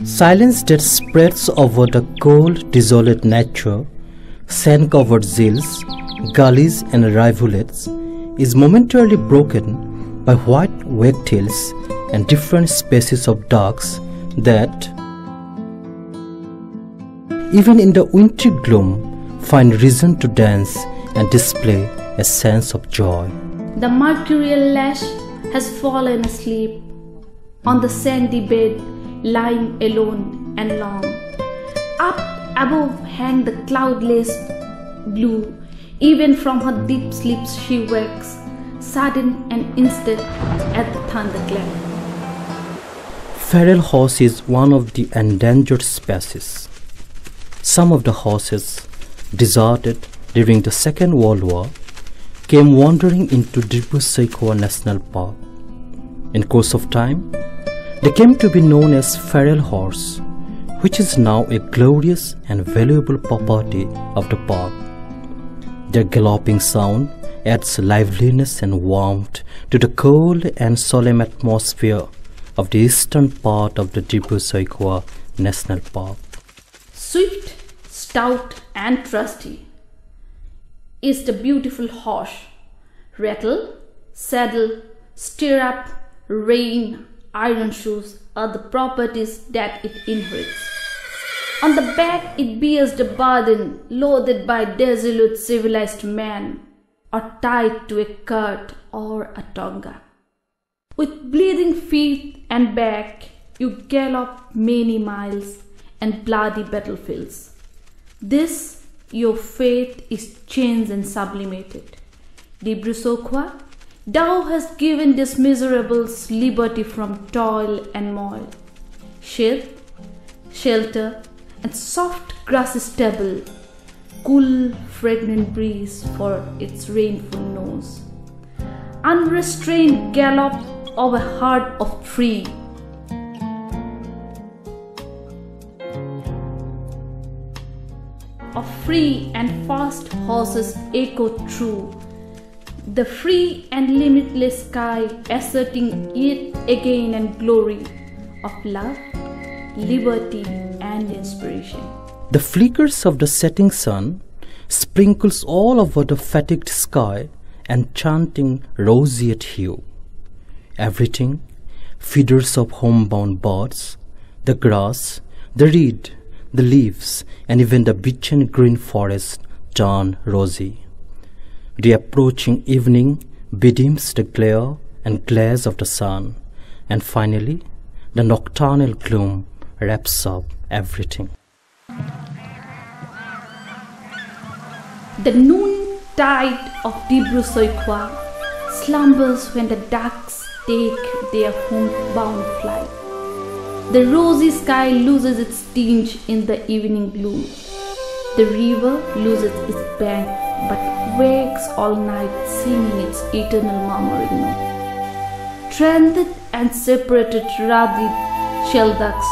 Silence that spreads over the cold, desolate nature, sand-covered hills, gullies and rivulets is momentarily broken by white wagtails and different species of ducks that, even in the wintry gloom, find reason to dance and display a sense of joy. The mercurial lash has fallen asleep on the sandy bed, lying alone and long. Up above hang the cloudless blue. Even from her deep sleep she wakes, sudden and instant at the thunderclap. Feral horse is one of the endangered species. Some of the horses, deserted during the Second World War, came wandering into Dibru Saikhowa National Park. In course of time, they came to be known as feral horse, which is now a glorious and valuable property of the park. Their galloping sound adds liveliness and warmth to the cold and solemn atmosphere of the eastern part of the Dibru Saikhowa National Park. Swift, stout and trusty is the beautiful horse. Rattle, saddle, stirrup, rein, iron shoes are the properties that it inherits. On the back it bears the burden loaded by desolate civilized man, or tied to a cart or a tonga. With bleeding feet and back you gallop many miles and bloody battlefields. This your fate is changed and sublimated. Dibru Saikhowa, thou hast given these miserables liberty from toil and moil, shade, shelter, and soft grassy stubble, cool fragrant breeze for its rainful nose, unrestrained gallop of a herd of free, and fast horses echo through the free and limitless sky, asserting yet again and glory of love, liberty and inspiration. The flickers of the setting sun sprinkles all over the fatigued sky, enchanting roseate hue. Everything, feeders of homebound birds, the grass, the reed, the leaves, and even the beechen green forest turn rosy. The approaching evening bedims the glare and glares of the sun, and finally the nocturnal gloom wraps up everything. The noontide of Dibru Saikhowa slumbers when the ducks take their homebound flight. The rosy sky loses its tinge in the evening gloom. The river loses its bank but wakes all night singing its eternal murmuring note. Stranded and separated ruddy shelducks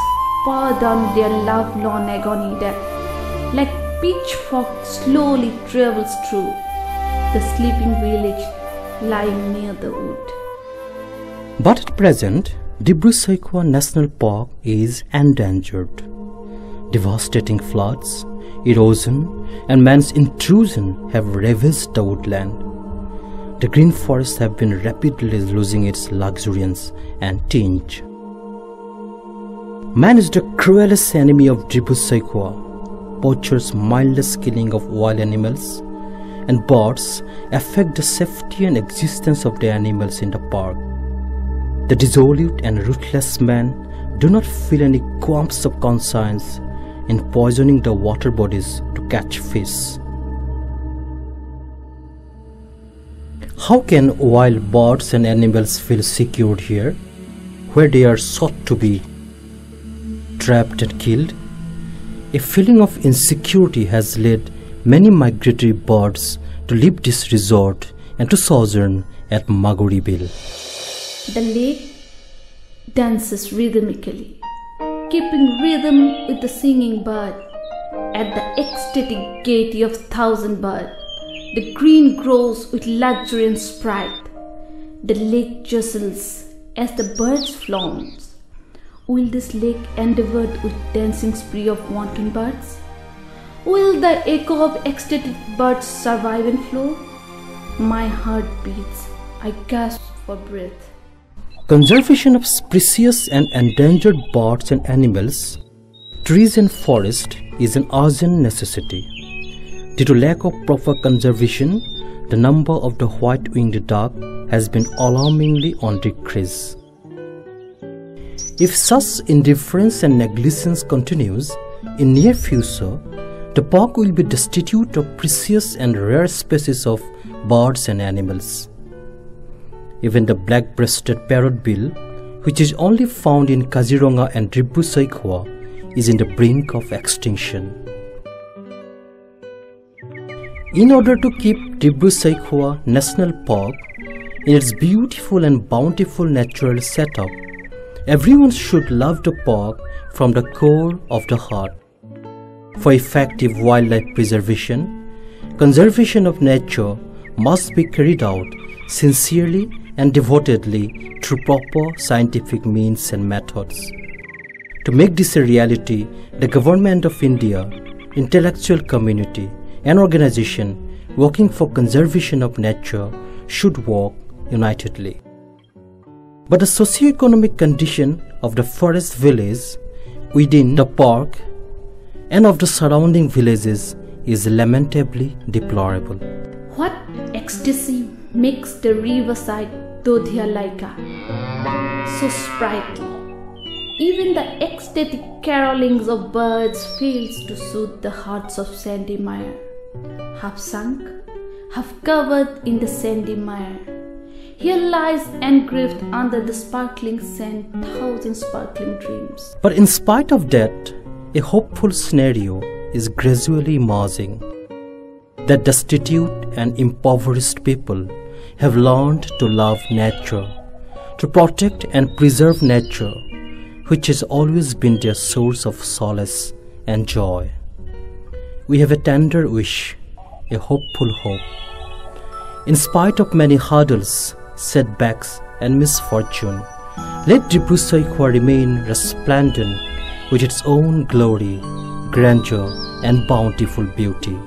pour down their love-lorn agony that, like pitchfork, slowly travels through the sleeping village lying near the wood. But at present, Dibru Saikhowa National Park is endangered. Devastating floods, erosion, and man's intrusion have ravaged the woodland. The green forests have been rapidly losing its luxuriance and tinge. Man is the cruelest enemy of Dibru Saikhowa. Poachers' mindless killing of wild animals and birds affect the safety and existence of the animals in the park. The dissolute and ruthless men do not feel any qualms of conscience in poisoning the water bodies to catch fish. How can wild birds and animals feel secure here, where they are sought to be trapped and killed? A feeling of insecurity has led many migratory birds to leave this resort and to sojourn at Maguriville. The lake dances rhythmically, keeping rhythm with the singing bird. At the ecstatic gaiety of thousand birds, the green grows with luxury and sprite. The lake jostles as the birds flaunt, Will this lake endeavored with dancing spree of wanton birds? Will the echo of ecstatic birds survive and flow? My heart beats, I gasp for breath. Conservation of precious and endangered birds and animals, trees and forests is an urgent necessity. Due to lack of proper conservation, the number of the white-winged duck has been alarmingly on decrease. If such indifference and negligence continues, in near future, the park will be destitute of precious and rare species of birds and animals. Even the black-breasted parrotbill, which is only found in Kaziranga and Dibru Saikhowa, is in the brink of extinction. In order to keep Dibru Saikhowa National Park in its beautiful and bountiful natural setup, everyone should love the park from the core of the heart. For effective wildlife preservation, conservation of nature must be carried out sincerely and devotedly through proper scientific means and methods. To make this a reality, the Government of India, intellectual community, and organization working for conservation of nature should work unitedly. But the socio-economic condition of the forest village within the park and of the surrounding villages is lamentably deplorable. What ecstasy makes the riverside Dodhya Laika so sprightly. Even the ecstatic carolings of birds fails to soothe the hearts of sandy mire. Half sunk, half covered in the sandy mire, here lies engraved under the sparkling sand thousand sparkling dreams. But in spite of that, a hopeful scenario is gradually emerging. That destitute and impoverished people have learned to love nature, to protect and preserve nature, which has always been their source of solace and joy. We have a tender wish, a hopeful hope. In spite of many hurdles, setbacks and misfortune, let Dibru Saikhowa remain resplendent with its own glory, grandeur and bountiful beauty.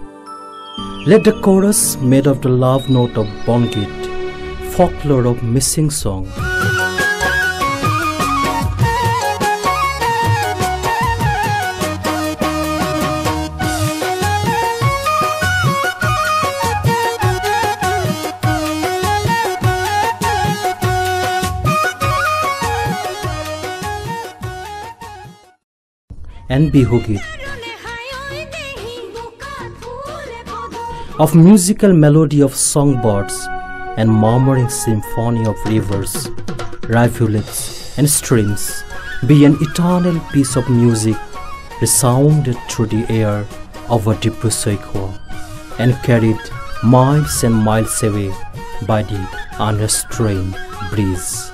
Let the chorus made of the love note of bongit, folklore of missing song, and bihugit of musical melody of songbirds and murmuring symphony of rivers, rivulets and streams be an eternal piece of music resounded through the air over Dibru Saikhowa and carried miles and miles away by the unrestrained breeze.